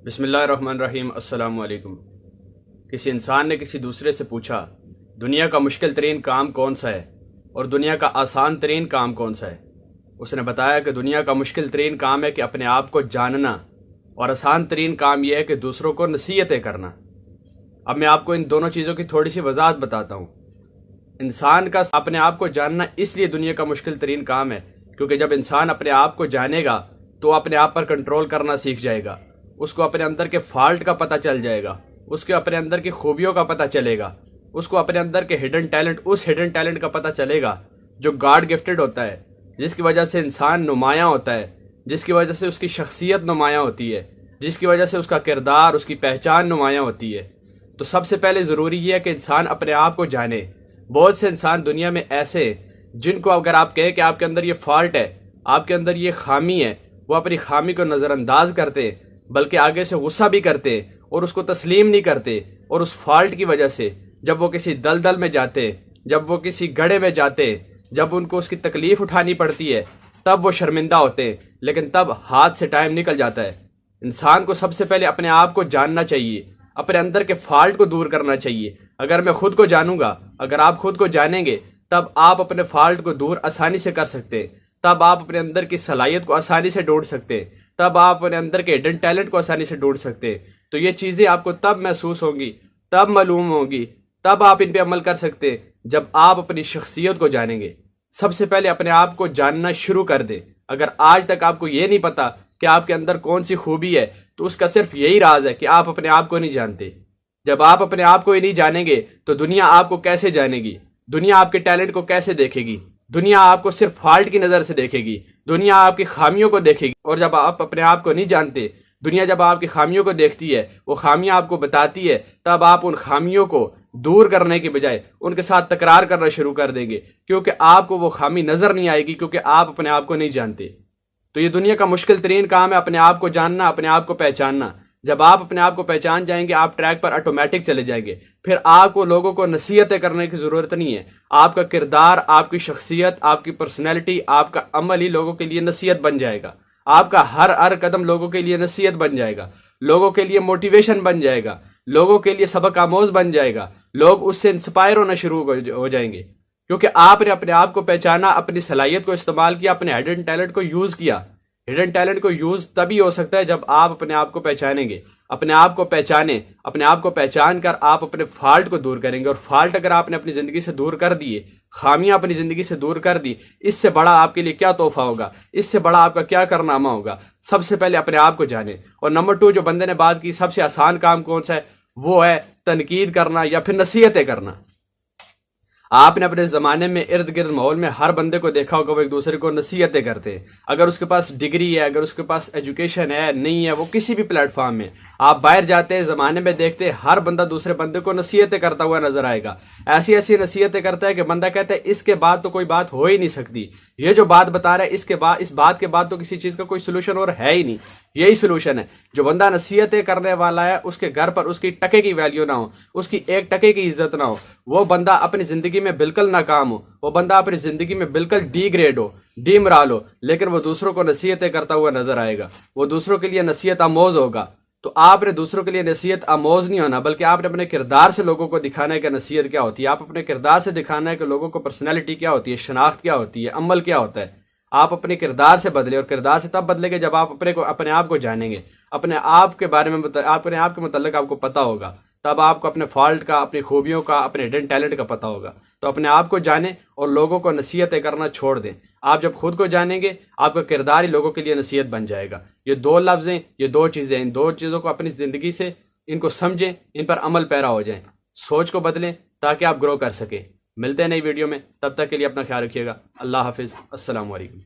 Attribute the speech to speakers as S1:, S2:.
S1: بسم اللہ الرحمن الرحیم۔ السلام علیکم۔ کسی انسان نے کسی دوسرے سے پوچھا دنیا کا مشکل ترین کام کون سا ہے اور دنیا کا آسان ترین کام کون سا ہے۔ اس نے بتایا کہ دنیا کا مشکل ترین کام ہے کہ اپنے آپ کو جاننا، اور آسان ترین کام یہ ہے کہ دوسروں کو نصیحتیں کرنا۔ اب میں آپ کو ان دونوں چیزوں کی تھوڑی سی وضاحت بتاتا ہوں۔ انسان کا اپنے آپ کو جاننا اس لیے دنیا کا مشکل ترین کام ہے کیونکہ جب انسان اپنے آپ کو جانے گا تو اپنے آپ پر کنٹرول کرنا سیکھ جائے گا، اس کو اپنے اندر کے فالٹ کا پتہ چل جائے گا، اس کے اپنے اندر کی خوبیوں کا پتہ چلے گا، اس کو اپنے اندر کے ہڈن ٹیلنٹ، اس ہڈن ٹیلنٹ کا پتہ چلے گا جو گاڈ گفٹڈ ہوتا ہے، جس کی وجہ سے انسان نمایاں ہوتا ہے، جس کی وجہ سے اس کی شخصیت نمایاں ہوتی ہے، جس کی وجہ سے اس کا کردار، اس کی پہچان نمایاں ہوتی ہے۔ تو سب سے پہلے ضروری یہ ہے کہ انسان اپنے آپ کو جانے۔ بہت سے انسان دنیا میں ایسے ہیں جن کو اگر آپ کہیں کہ آپ کے اندر یہ فالٹ ہے، آپ کے اندر یہ خامی ہے، وہ اپنی خامی کو نظر انداز کرتے بلکہ آگے سے غصہ بھی کرتے اور اس کو تسلیم نہیں کرتے، اور اس فالٹ کی وجہ سے جب وہ کسی دلدل میں جاتے، جب وہ کسی گڑھے میں جاتے، جب ان کو اس کی تکلیف اٹھانی پڑتی ہے تب وہ شرمندہ ہوتے ہیں، لیکن تب ہاتھ سے ٹائم نکل جاتا ہے۔ انسان کو سب سے پہلے اپنے آپ کو جاننا چاہیے، اپنے اندر کے فالٹ کو دور کرنا چاہیے۔ اگر میں خود کو جانوں گا، اگر آپ خود کو جانیں گے تب آپ اپنے فالٹ کو دور آسانی سے کر سکتے، تب آپ اپنے اندر کی صلاحیت کو آسانی سے ڈھونڈ سکتے، تب آپ اپنے اندر کے ہڈن ٹیلنٹ کو آسانی سے ڈھونڈ سکتے۔ تو یہ چیزیں آپ کو تب محسوس ہوں گی، تب معلوم ہوگی، تب آپ ان پہ عمل کر سکتے جب آپ اپنی شخصیت کو جانیں گے۔ سب سے پہلے اپنے آپ کو جاننا شروع کر دیں۔ اگر آج تک آپ کو یہ نہیں پتا کہ آپ کے اندر کون سی خوبی ہے تو اس کا صرف یہی راز ہے کہ آپ اپنے آپ کو نہیں جانتے۔ جب آپ اپنے آپ کو ہی نہیں جانیں گے تو دنیا آپ کو کیسے جانے گی؟ دنیا آپ کے ٹیلنٹ کو کیسے دیکھے گی؟ دنیا آپ کو صرف فالٹ کی نظر سے دیکھے گی، دنیا آپ کی خامیوں کو دیکھے گی۔ اور جب آپ اپنے آپ کو نہیں جانتے، دنیا جب آپ کی خامیوں کو دیکھتی ہے، وہ خامیاں آپ کو بتاتی ہے، تب آپ ان خامیوں کو دور کرنے کے بجائے ان کے ساتھ تکرار کرنا شروع کر دیں گے، کیونکہ آپ کو وہ خامی نظر نہیں آئے گی، کیونکہ آپ اپنے آپ کو نہیں جانتے۔ تو یہ دنیا کا مشکل ترین کام ہے، اپنے آپ کو جاننا، اپنے آپ کو پہچاننا۔ جب آپ اپنے آپ کو پہچان جائیں گے، آپ ٹریک پر آٹومیٹک چلے جائیں گے، پھر آپ کو لوگوں کو نصیحتیں کرنے کی ضرورت نہیں ہے۔ آپ کا کردار، آپ کی شخصیت، آپ کی پرسنالٹی، آپ کا عمل ہی لوگوں کے لیے نصیحت بن جائے گا۔ آپ کا ہر قدم لوگوں کے لیے نصیحت بن جائے گا، لوگوں کے لیے موٹیویشن بن جائے گا، لوگوں کے لیے سبق آموز بن جائے گا۔ لوگ اس سے انسپائر ہونا شروع ہو جائیں گے، کیونکہ آپ نے اپنے آپ کو پہچانا، اپنی صلاحیت کو استعمال کیا، اپنے ہڈن ٹیلنٹ کو یوز کیا۔ ہڈن ٹیلنٹ کو یوز تبھی ہو سکتا ہے جب آپ اپنے آپ کو پہچانیں گے۔ اپنے آپ کو پہچانیں، اپنے آپ کو پہچان کر آپ اپنے فالٹ کو دور کریں گے، اور فالٹ اگر آپ نے اپنی زندگی سے دور کر دیے، خامیاں اپنی زندگی سے دور کر دی، اس سے بڑا آپ کے لیے کیا تحفہ ہوگا؟ اس سے بڑا آپ کا کیا کارنامہ ہوگا؟ سب سے پہلے اپنے آپ کو جانیں۔ اور نمبر 2 جو بندے نے بات کی، سب سے آسان کام کون سا ہے؟ وہ ہے تنقید کرنا یا پھر نصیحتیں کرنا۔ آپ نے اپنے زمانے میں ارد گرد ماحول میں ہر بندے کو دیکھا ہوگا، وہ ایک دوسرے کو نصیحتیں کرتے ہیں۔ اگر اس کے پاس ڈگری ہے، اگر اس کے پاس ایجوکیشن ہے، نہیں ہے، وہ کسی بھی پلیٹ فارم میں آپ باہر جاتے ہیں، زمانے میں دیکھتے ہیں ہر بندہ دوسرے بندے کو نصیحتیں کرتا ہوا نظر آئے گا۔ ایسی ایسی نصیحتیں کرتا ہے کہ بندہ کہتا ہے اس کے بعد تو کوئی بات ہو ہی نہیں سکتی، یہ جو بات بتا رہا ہے اس بات کے بعد تو کسی چیز کا کوئی سلوشن اور ہے ہی نہیں۔ یہی سلوشن ہے۔ جو بندہ نصیحتیں کرنے والا ہے، اس کے گھر پر اس کی ٹکے کی ویلیو نہ ہو، اس کی ایک ٹکے کی عزت نہ ہو، وہ بندہ اپنی زندگی میں بالکل ناکام ہو، وہ بندہ اپنی زندگی میں بالکل ڈی گریڈ ہو، ڈی مرال ہو، لیکن وہ دوسروں کو نصیحتیں کرتا ہوا نظر آئے گا، وہ دوسروں کے لیے نصیحت آموز ہوگا۔ تو آپ نے دوسروں کے لیے نصیحت آموز نہیں ہونا، بلکہ آپ نے اپنے کردار سے لوگوں کو دکھانا ہے کہ نصیحت کیا ہوتی ہے۔ آپ اپنے کردار سے دکھانا ہے کہ لوگوں کو پرسنالٹی کیا ہوتی ہے، شناخت کیا ہوتی ہے، عمل کیا ہوتا ہے۔ آپ اپنے کردار سے بدلے، اور کردار سے تب بدلے گے جب آپ اپنے آپ کو جانیں گے، اپنے آپ کے بارے میں اپنے آپ کے متعلق آپ کو پتا ہوگا، تب آپ کو اپنے فالٹ کا، اپنی خوبیوں کا، اپنے ہڈن ٹیلنٹ کا پتا ہوگا۔ تو اپنے آپ کو جانیں اور لوگوں کو نصیحتیں کرنا چھوڑ دیں۔ آپ جب خود کو جانیں گے، آپ کا کردار ہی لوگوں کے لیے نصیحت بن جائے گا۔ یہ 2 لفظ ہیں، یہ 2 چیزیں، ان 2 چیزوں کو اپنی زندگی سے ان کو سمجھیں، ان پر عمل پیرا ہو جائیں، سوچ کو بدلیں تاکہ آپ گرو کر سکیں۔ ملتے ہیں نئی ویڈیو میں، تب تک کے لیے اپنا خیال رکھیے گا۔ اللہ حافظ۔ السلام علیکم۔